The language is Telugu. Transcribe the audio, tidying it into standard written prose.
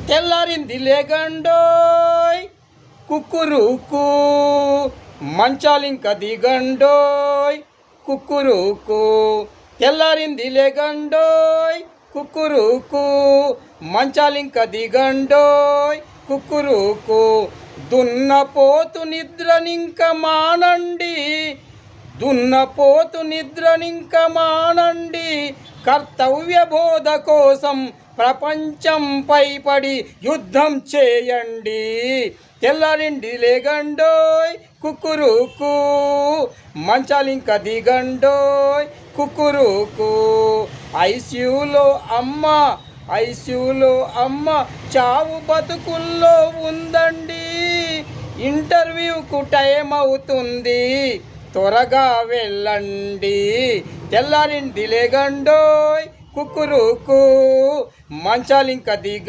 తెల్లారింది లేగండోయ్ కుక్కురుకు, మంచాలింక దిగండోయ్ కుక్కురుకు. తెల్లారింది లేగండోయ్ కుక్కురుకు, మంచాలింక దిగండోయ్ కుక్కురుకు. దున్నపోతు నిద్రనింక మానండి, దున్నపోతు నిద్రనింక మానండి. కర్తవ్య బోధ కోసం ప్రపంచంపై పడి యుద్ధం చేయండి. తెల్లారింది లేగండోయ్ కుక్కురుకు, మంచాలింక దిగండోయ్ కుక్కురుకు. ఐసీయూలో అమ్మ, ఐసీయూలో అమ్మ చావు బతుకుల్లో ఉందండి. ఇంటర్వ్యూకు టైం అవుతుంది, త్వరగా వెళ్ళండి. తెల్లారింది లేగండోయ్ కుక్కురుకు, మంచాలింక దిగ